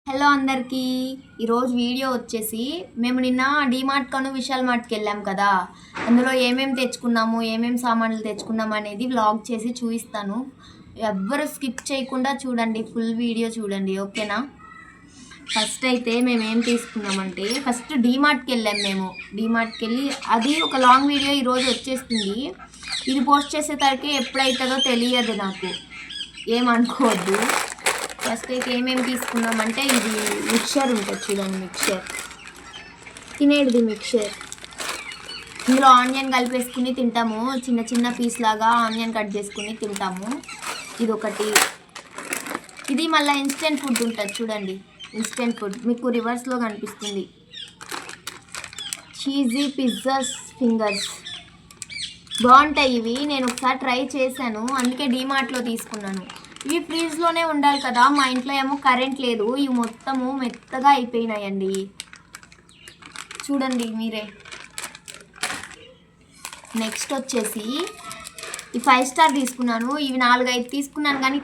Hello అందరికీ. ఈరోజు video వచ్చేసి మేము నిన్న డీమార్ట్ కను విశాల్ మార్ట్కి వెళ్ళాం కదా, అందులో ఏమేమి తెచ్చుకున్నాము, ఏమేమి సామాన్లు తెచ్చుకున్నాము అనేది వ్లాగ్ చేసి చూపిస్తాను. ఎవ్వరు స్కిప్ చేయకుండా చూడండి, ఫుల్ వీడియో చూడండి, ఓకేనా. ఫస్ట్ అయితే మేము ఏం తీసుకున్నామంటే ఫస్ట్ డీమార్ట్కి వెళ్ళాం. మేము డీమార్ట్కి వెళ్ళి అది ఒక లాంగ్ వీడియో ఈరోజు వచ్చేస్తుంది. ఇది పోస్ట్ చేసేసరికి ఎప్పుడైతుందో తెలియదు, నాకు ఏమనుకోవద్దు. ఫస్ట్ అయితే ఏమేమి తీసుకున్నామంటే ఇది మిక్చర్ ఉంటుంది చూడండి, మిక్చర్ తినేది మిక్చర్. ఇందులో ఆనియన్ కలిపేసుకుని తింటాము, చిన్న చిన్న పీస్ లాగా ఆనియన్ కట్ చేసుకుని తింటాము. ఇది ఒకటి. ఇది మళ్ళీ ఇన్స్టెంట్ ఫుడ్ ఉంటుంది చూడండి, ఇన్స్టెంట్ ఫుడ్ మీకు రివర్స్లో కనిపిస్తుంది. చీజీ పిజ్జాస్ ఫింగర్స్ బాగుంటాయి ఇవి. నేను ఒకసారి ట్రై చేశాను, అందుకే డీమార్ట్లో తీసుకున్నాను. ఇవి ఫ్రీజ్లోనే ఉండాలి కదా, మా ఇంట్లో ఏమో కరెంట్ లేదు. ఇవి మొత్తము మెత్తగా అయిపోయినాయండి, చూడండి మీరే. నెక్స్ట్ వచ్చేసి ఈ 5 స్టార్ తీసుకున్నాను. ఇవి 4-5 తీసుకున్నాను కానీ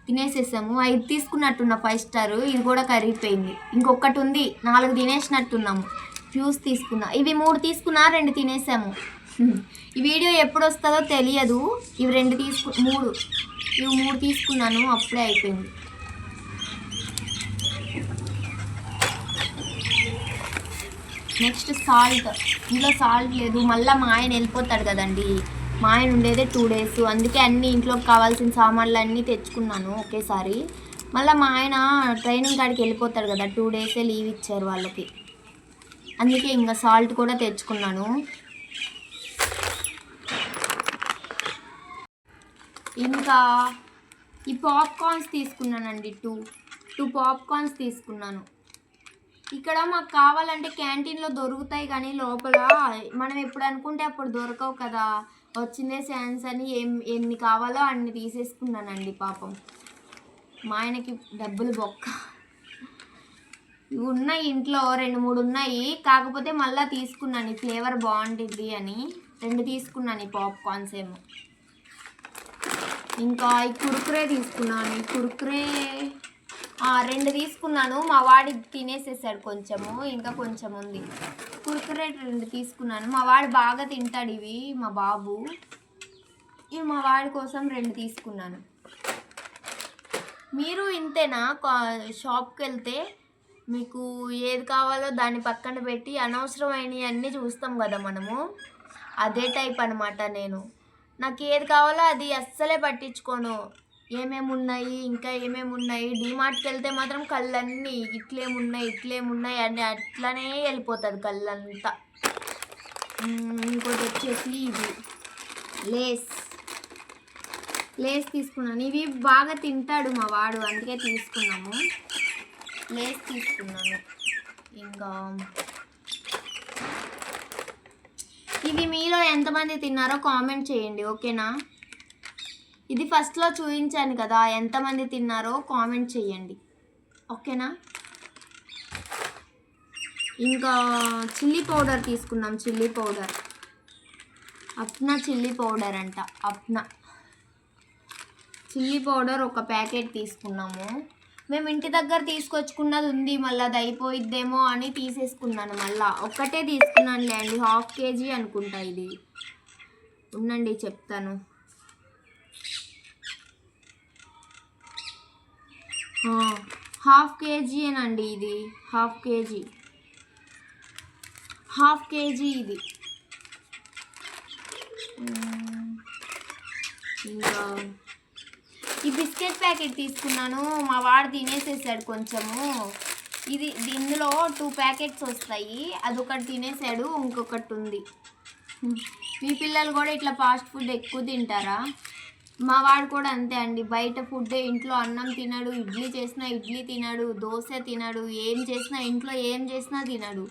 తినేసేసాము. 5 తీసుకున్నట్టున్న 5 స్టార్, ఇది కూడా కరిగిపోయింది. ఇంకొకటి ఉంది, 4 తినేసినట్టున్నాము. ఫ్యూస్ తీసుకున్నా. ఇవి 3 తీసుకున్నా, 2 తినేసాము. ఈ వీడియో ఎప్పుడు వస్తుందో తెలియదు. ఇవి 3 తీసుకున్నాను, అప్పుడే అయిపోయింది. Next salt. ఇంట్లో సాల్ట్ లేదు, మళ్ళీ మా ఆయన వెళ్ళిపోతాడు కదండి. మా ఆయన ఉండేదే 2 డేస్, అందుకే అన్ని ఇంట్లోకి కావాల్సిన సామాన్లు అన్నీ తెచ్చుకున్నాను ఒకేసారి. మళ్ళీ మా ఆయన ట్రైనింగ్ కాడికి వెళ్ళిపోతాడు కదా, 2 డేసే లీవ్ ఇచ్చారు వాళ్ళకి, అందుకే ఇంకా సాల్ట్ కూడా తెచ్చుకున్నాను. ఇంకా ఈ పాప్కార్న్స్ తీసుకున్నానండి, 2 పాప్కార్న్స్ తీసుకున్నాను. ఇక్కడ మాకు కావాలంటే క్యాంటీన్లో దొరుకుతాయి, కానీ లోపల మనం ఎప్పుడు అనుకుంటే అప్పుడు దొరకవు కదా. వచ్చిందే ఛాన్స్ అని ఎన్ని కావాలో అన్ని తీసేసుకున్నానండి. పాపం మా ఆయనకి డబ్బులు బొక్క. ఇవి ఉన్నాయి ఇంట్లో, 2-3 ఉన్నాయి, కాకపోతే మళ్ళీ తీసుకున్నాను. ఈ ఫ్లేవర్ బాగుంటుంది అని 2 తీసుకున్నాను ఈ పాప్కార్న్స్ ఏమో. ఇంకా ఈ కుర్కురే తీసుకున్నాను. ఈ కుర్కురే 2 తీసుకున్నాను, మా వాడి తినేసేసాడు కొంచెము, ఇంకా కొంచెం ఉంది. కుర్కురే 2 తీసుకున్నాను. మా వాడు బాగా తింటాడు ఇవి, మా బాబు. ఇవి మా వాడి కోసం 2 తీసుకున్నాను. మీరు ఇంతేనా? షాప్కి వెళ్తే మీకు ఏది కావాలో దాన్ని పక్కన పెట్టి అనవసరమైనవి అన్నీ చూస్తాం కదా మనము, అదే టైప్ అనమాట నేను. నాకు ఏది కావాలో అది అస్సలే పట్టించుకోను. ఏమేమి ఉన్నాయి, ఇంకా ఏమేమి ఉన్నాయి. డీమార్ట్కి వెళ్తే మాత్రం కళ్ళన్నీ ఇట్లేమున్నాయి అని అట్లనే వెళ్ళిపోతుంది కళ్ళంతా. ఇంకోటి వచ్చేసి ఇది లేస్ తీసుకున్నాను. ఇవి బాగా తింటాడు మా వాడు, అందుకే తీసుకున్నాము. లేస్ తీసుకున్నాను. ఇంకా ఇది మీలో ఎంతమంది తిన్నారో కామెంట్ చేయండి, ఓకేనా. ఇది ఫస్ట్లో చూపించాను కదా, ఎంతమంది తిన్నారో కామెంట్ చేయండి, ఓకేనా. ఇంకా చిల్లీ పౌడర్ తీసుకున్నాం. Chilli powder Apna chilli powder అంట, అప్నా చిల్లీ పౌడర్ ఒక ప్యాకెట్ తీసుకున్నాము. మేము ఇంటి దగ్గర తీసుకొచ్చుకున్నది ఉంది, మళ్ళీ అది అయిపోయిద్దేమో అని తీసేసుకున్నాను. మళ్ళీ ఒక్కటే తీసుకున్నానులే అండి, 1/2 kg అనుకుంటా ఇది. ఉండండి చెప్తాను. 1/2 kg ఇది, 1/2 kg ఇది. ఇంకా ఈ బిస్కెట్ ప్యాకెట్ తీసుకున్నాను, మా వాడు తినేసేసాడు కొంచెము. ఇందులో 2 ప్యాకెట్స్ వస్తాయి, అదొకటి తినేసాడు, ఇంకొకటి ఉంది. మీ పిల్లలు కూడా ఇట్లా ఫాస్ట్ ఫుడ్ ఎక్కువ తింటారా? మా వాడు కూడా అంతే అండి, బయట ఫుడ్డే. ఇంట్లో అన్నం తినడు, ఇడ్లీ చేసినా ఇడ్లీ తినడు, దోశ తినడు, ఇంట్లో ఏం చేసినా తినడు.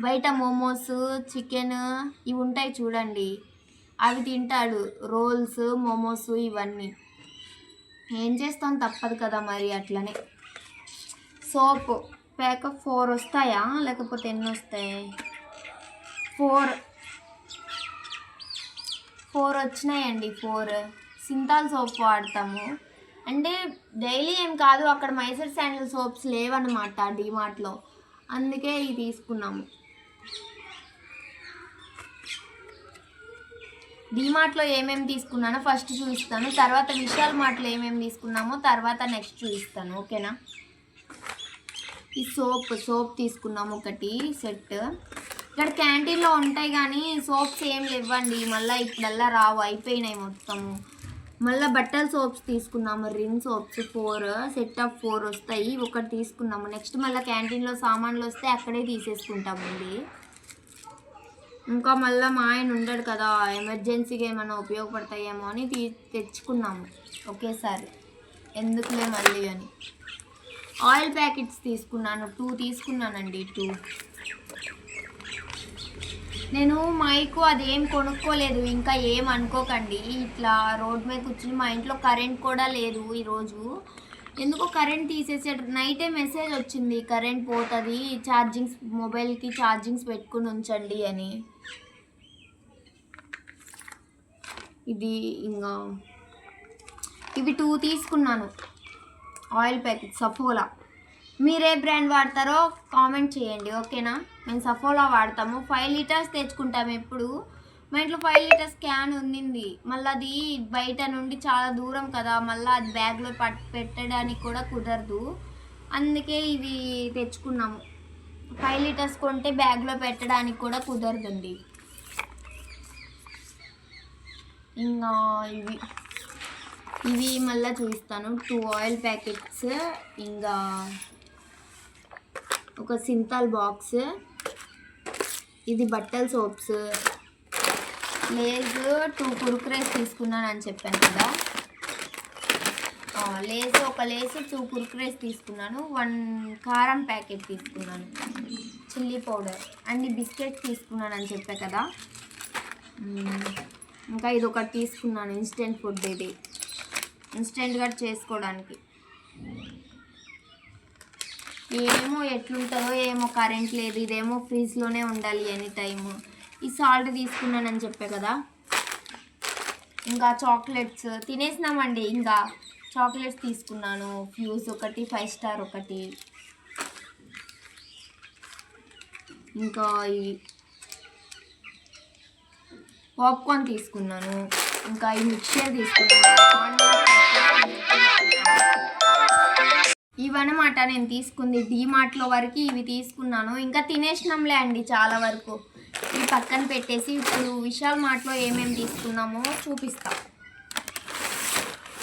బయట మోమోస్, చికెన్ ఇవి ఉంటాయి చూడండి, అవి తింటాడు. రోల్స్, మోమోస్ ఇవన్నీ. ఏం చేస్తాం, తప్పదు కదా మరి. అట్లనే సోప్ ప్యాక్ 4 వస్తాయా, లేకపోతే ఎన్ని వస్తాయి? 4 వచ్చినాయండి. 4 సింతాల్ సోప్ వాడతాము. అంటే డైలీ ఏం కాదు, అక్కడ మైసూర్ శాండిల్ సోప్స్ లేవన్నమాట డీమార్ట్లో, అందుకే ఇవి తీసుకున్నాము. డీమార్ట్లో ఏమేమి తీసుకున్నానో ఫస్ట్ చూపిస్తాను, తర్వాత విశాల్ మార్ట్లో ఏమేమి తీసుకున్నామో తర్వాత నెక్స్ట్ చూపిస్తాను, ఓకేనా. ఈ సోప్ తీసుకున్నాము ఒకటి సెట్. ఇక్కడ క్యాంటీన్లో ఉంటాయి కానీ సోప్స్ ఏం లేవండి, మళ్ళీ ఇప్పుడల్లా రావు, అయిపోయినాయి మొత్తము. మళ్ళీ బట్టల సోప్స్ తీసుకున్నాము, రిన్ సోప్స్ 4 సెట్ ఆఫ్ 4 వస్తాయి, ఒకటి తీసుకున్నాము. నెక్స్ట్ మళ్ళీ క్యాంటీన్లో సామాన్లు వస్తే అక్కడే తీసేసుకుంటామండి. ఇంకా మళ్ళీ మా ఆయన ఉండడు కదా, ఎమర్జెన్సీగా ఏమైనా ఉపయోగపడతాయేమో అని తెచ్చుకున్నాము ఒకేసారి, ఎందుకులే మళ్ళీ అని. ఆయిల్ ప్యాకెట్స్ తీసుకున్నాను, 2 తీసుకున్నానండి. 2 నేను మైకు అదేం కొనుక్కోలేదు, ఇంకా ఏం అనుకోకండి. ఇట్లా రోడ్ మీద కూర్చుని, మా ఇంట్లో కరెంట్ కూడా లేదు ఈరోజు, ఎందుకో కరెంట్ తీసేసాడు. నైటే మెసేజ్ వచ్చింది కరెంట్ పోతుంది, మొబైల్కి ఛార్జింగ్స్ పెట్టుకుని ఉంచండి అని. ఇది ఇంకా ఇవి 2 తీసుకున్నాను ఆయిల్ ప్యాకెట్ సఫోలా. మీరే బ్రాండ్ వాడతారో కామెంట్ చేయండి, ఓకేనా. మేము సఫోలా వాడతాము, 5 లీటర్స్ తెచ్చుకుంటాము ఎప్పుడు. మా ఇంట్లో 5 లీటర్స్ క్యాన్ ఉండింది, మళ్ళీ అది బయట నుండి చాలా దూరం కదా, మళ్ళీ అది బ్యాగ్లో పెట్టడానికి కూడా కుదరదు, అందుకే ఇవి తెచ్చుకున్నాము. 5 లీటర్స్ కొంటే బ్యాగ్లో పెట్టడానికి కూడా కుదరదండి. ఇంకా ఇవి మళ్ళీ చూపిస్తాను. 2 ఆయిల్ ప్యాకెట్స్, ఇంకా ఒక సింతాల్ బాక్స్, ఇది బట్టల సోప్స్, లేజ్ 2 కుర్కురేస్ తీసుకున్నాను అని చెప్పాను కదా, ఒక లేస్ 2 కుర్కురేస్ తీసుకున్నాను, 1 కారం ప్యాకెట్ తీసుకున్నాను, చిల్లీ పౌడర్, అన్ని బిస్కెట్స్ తీసుకున్నాను అని చెప్పా కదా. ఇంకా ఇది ఒకటి తీసుకున్నాను, ఇన్స్టెంట్ ఫుడ్, ఇది ఇన్స్టెంట్గా చేసుకోవడానికి. ఏమో ఎట్లుంటుందో ఏమో, కరెంట్ లేదు, ఇదేమో ఫ్రిడ్జ్లోనే ఉండాలి ఎనీ టైము. ఈ సాల్ట్ తీసుకున్నానని చెప్పే కదా. ఇంకా చాక్లెట్స్ తినేసినామండి, ఇంకా చాక్లెట్స్ తీసుకున్నాను, ఫ్యూజ్ ఒకటి, 5 స్టార్ ఒకటి, ఇంకా ఈ పాప్కార్న్ తీసుకున్నాను, ఇంకా ఈ మిక్చర్ తీసుకున్నాను. ఇవన్నమాట నేను తీసుకుంది డీమార్ట్లో వరకు, ఇవి తీసుకున్నాను. ఇంకా తినేసినాంలే అండి చాలా వరకు, ఇవి పక్కన పెట్టేసి ఇప్పుడు విశాల్ మార్ట్లో ఏమేమి తీసుకున్నామో చూపిస్తా.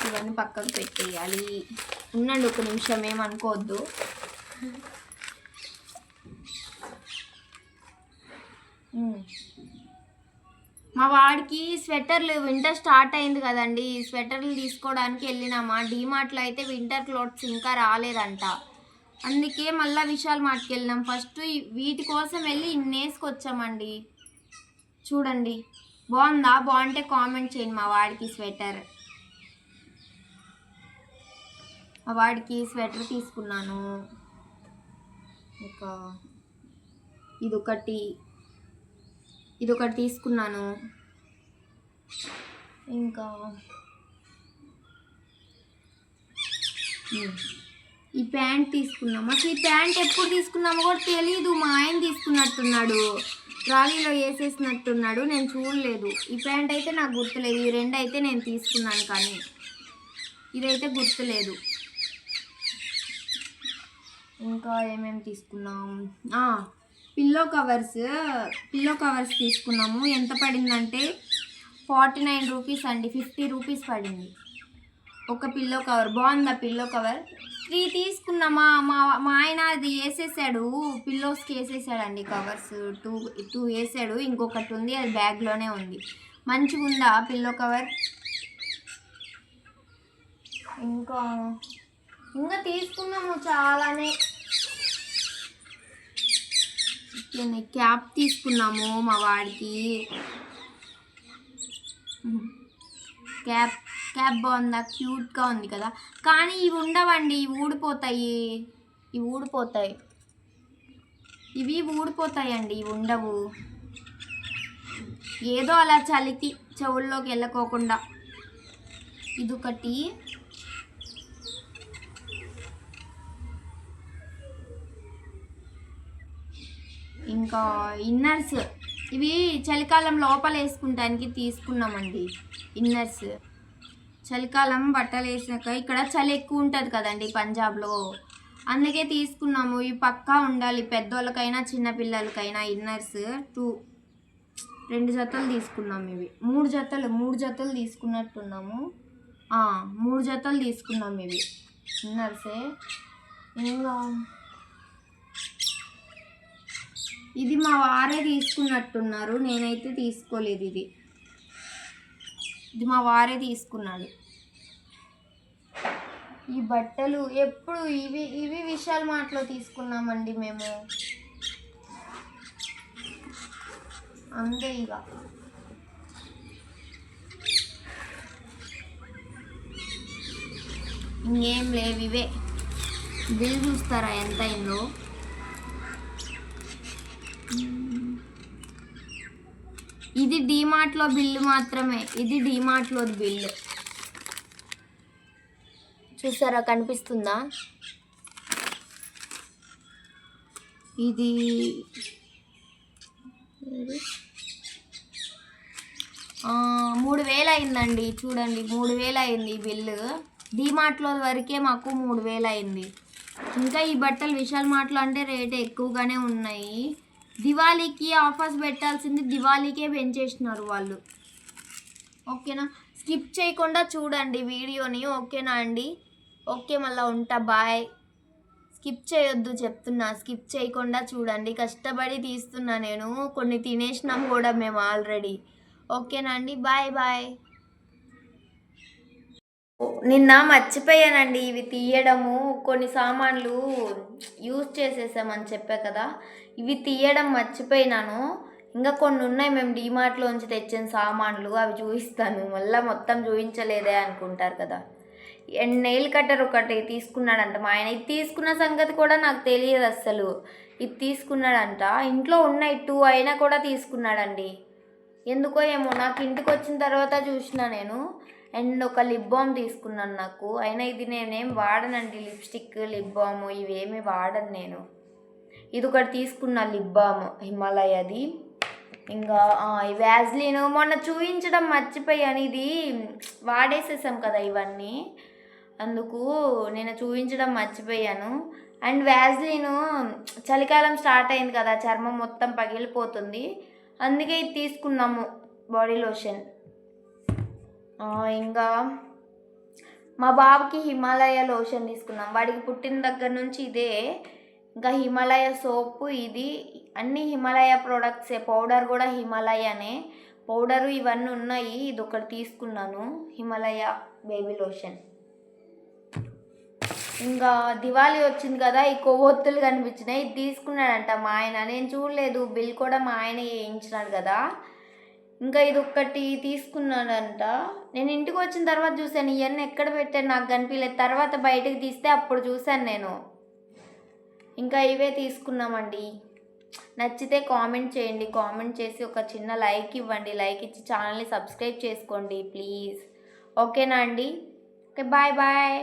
ఇవన్నీ పక్కకు పెట్టేయాలి, ఉండండి ఒక నిమిషం, ఏమనుకోవద్దు. మా వాడికి స్వెటర్లు, వింటర్ స్టార్ట్ అయింది కదండి, స్వెటర్లు తీసుకోవడానికి వెళ్ళినామా. డీమార్ట్లో అయితే వింటర్ క్లోత్స్ ఇంకా రాలేదంట, అందుకే మళ్ళీ విశాల్ మార్ట్కి వెళ్ళినాం. ఫస్ట్ వీటి కోసం వెళ్ళి ఇన్నేసుకొచ్చామండి. చూడండి బాగుందా, బాగుంటే కామెంట్ చేయండి. మా వాడికి స్వెటర్ తీసుకున్నాను. ఇంకా ఇదొకటి తీసుకున్నాను. ఇంకా ఈ ప్యాంట్ తీసుకున్నాము. అసలు ఈ ప్యాంట్ ఎప్పుడు తీసుకున్నామో కూడా తెలీదు, మా ఆయన తీసుకున్నట్టున్నాడు, ట్రాలీలో వేసేసినట్టున్నాడు, నేను చూడలేదు. ఈ ప్యాంట్ అయితే నాకు గుర్తులేదు, ఈ 2 అయితే నేను తీసుకున్నాను కానీ ఇదైతే గుర్తులేదు. ఇంకా ఏమేమి తీసుకున్నాం, పిల్లో కవర్స్ తీసుకున్నాము. ఎంత పడిందంటే 49 రూపీస్ అండి, 50 రూపీస్ పడింది ఒక పిల్లో కవర్. బాగుందా పిల్లో కవర్? 3 తీసుకున్నామా. మా ఆయన అది వేసేసాడు, పిల్లోస్కి వేసేసాడండి కవర్స్, 2 వేసాడు, ఇంకొకటి ఉంది అది బ్యాగ్లోనే ఉంది. మంచిగా ఉందా పిల్లో కవర్? ఇంకా తీసుకున్నాము చాలానే. క్యాప్ తీసుకున్నాము మా వాడికి, క్యాప్ బాగుందా, క్యూట్గా ఉంది కదా. కానీ ఇవి ఉండవండి, ఇవి ఊడిపోతాయి, ఇవి ఊడిపోతాయండి, ఇవి ఉండవు. ఏదో అలా చలికి చెవుల్లోకి వెళ్ళకోకుండా. ఇదొకటి, ఇంకా ఇన్నర్స్, ఇవి చలికాలం లోపల వేసుకుంటానికి తీసుకున్నామండి. ఇన్నర్స్ చలికాలం బట్టలు వేసాక ఇక్కడ చలి ఎక్కువ ఉంటుంది కదండి పంజాబ్లో, అందుకే తీసుకున్నాము. ఇవి పక్కా ఉండాలి పెద్దోళ్ళకైనా చిన్నపిల్లలకైనా. ఇన్నర్స్ 2 జతలు తీసుకున్నాము. ఇవి 3 జతలు తీసుకున్నట్టున్నాము. 3 జతలు తీసుకున్నాము ఇవి ఇన్నర్సే. ఇంకా ఇది మా వారే తీసుకున్నట్టున్నారు, నేనైతే తీసుకోలేదు. ఇది మా వారే తీసుకున్నాడు. ఈ బట్టలు ఎప్పుడు ఇవి విశాల్ మార్ట్లో తీసుకున్నామండి మేము, అంతే. ఇక ఇంకేం లేవు. ఇవే బిల్ చూస్తారా ఎంత అయిందో. ఇది డీమార్ట్లో బిల్లు మాత్రమే, ఇది డీమార్ట్లో బిల్లు చూసారా, కనిపిస్తుందా? ఇది 3000 అయిందండి. చూడండి 3000 అయింది బిల్లు. డీమార్ట్లో వరకే మాకు 3000 అయింది. ఇంకా ఈ బట్టలు విశాల్ మార్ట్లో అంటే రేట్ ఎక్కువగానే ఉన్నాయి. దివాళీకి ఆఫర్స్ పెట్టాల్సింది దివాళీకే పెంచేసినారు వాళ్ళు. ఓకేనా, స్కిప్ చేయకుండా చూడండి వీడియోని. ఓకేనా అండి? ఓకే, మళ్ళీ ఉంటా, బాయ్. స్కిప్ చేయొద్దు చెప్తున్నా, స్కిప్ చేయకుండా చూడండి. కష్టపడి తీస్తున్నా నేను, కొన్ని తినేసినాం కూడా మేము ఆల్రెడీ. ఓకేనా అండి? Bye bye. నిన్న మర్చిపోయానండి ఇవి తీయడము. కొన్ని సామాన్లు యూజ్ చేసేసామని చెప్పా కదా, ఇవి తీయడం మర్చిపోయినాను. ఇంకా కొన్ని ఉన్నాయి మేము డీమార్ట్లోంచి తెచ్చిన సామాన్లు, అవి చూపిస్తాను. మళ్ళీ మొత్తం చూపించలేదే అనుకుంటారు కదా. నెయిల్ కట్టర్ ఒకటి తీసుకున్నాడంట మా ఆయన. ఇది తీసుకున్న సంగతి కూడా నాకు తెలియదు అస్సలు. ఇది తీసుకున్నాడంట. ఇంట్లో ఉన్నాయి 2 అయినా కూడా తీసుకున్నాడండి. ఎందుకో ఏమో, నాకు ఇంటికి వచ్చిన తర్వాత చూసిన నేను. అండ్ ఒక లిప్ బామ్ తీసుకున్నాను నాకు. అయినా ఇది నేనేం వాడనండి, లిప్స్టిక్ లిప్ బామ్ ఇవేమి వాడను నేను. ఇది ఒకటి తీసుకున్నా లిప్ బామ్, హిమాలయది. ఇంకా ఈ వ్యాజ్లిన్ మొన్న చూపించడం మర్చిపోయాను. ఇది వాడేసేసాం కదా ఇవన్నీ, అందుకు నేను చూపించడం మర్చిపోయాను. అండ్ వ్యాజ్లిన్ చలికాలం స్టార్ట్ అయింది కదా, చర్మం మొత్తం పగిలిపోతుంది, అందుకే ఇది తీసుకున్నాము, బాడీ లోషన్. ఇంకా మా బాబుకి హిమాలయ లోషన్ తీసుకున్నాం, వాడికి పుట్టిన దగ్గర నుంచి ఇదే. ఇంకా హిమాలయ సోపు, ఇది అన్ని హిమాలయ ప్రోడక్ట్సే. పౌడర్ కూడా హిమాలయనే, పౌడరు ఇవన్నీ ఉన్నాయి. ఇది ఒకటి తీసుకున్నాను, హిమాలయ బేబీ లోషన్. ఇంకా దివాళీ వచ్చింది కదా, ఈ కొవ్వొత్తులు కనిపించినాయి, ఇది తీసుకున్నాడంట మా ఆయన. నేను చూడలేదు, బిల్ కూడా మా ఆయన వేయించినాడు కదా. ఇంకా ఇది ఒక్కటి తీసుకున్నాడంట. నేను ఇంటికి వచ్చిన తర్వాత చూశాను, ఇవన్నీ ఎక్కడ పెట్టాను నాకు కనిపించలేదు. తర్వాత బయటకు తీస్తే అప్పుడు చూశాను నేను. ఇంకా ఇవే తీసుకున్నామండి. నచ్చితే కామెంట్ చేయండి, కామెంట్ చేసి ఒక చిన్న లైక్ ఇవ్వండి, లైక్ ఇచ్చి ఛానల్ని సబ్స్క్రైబ్ చేసుకోండి ప్లీజ్. ఓకేనా అండి? Okay, bye bye.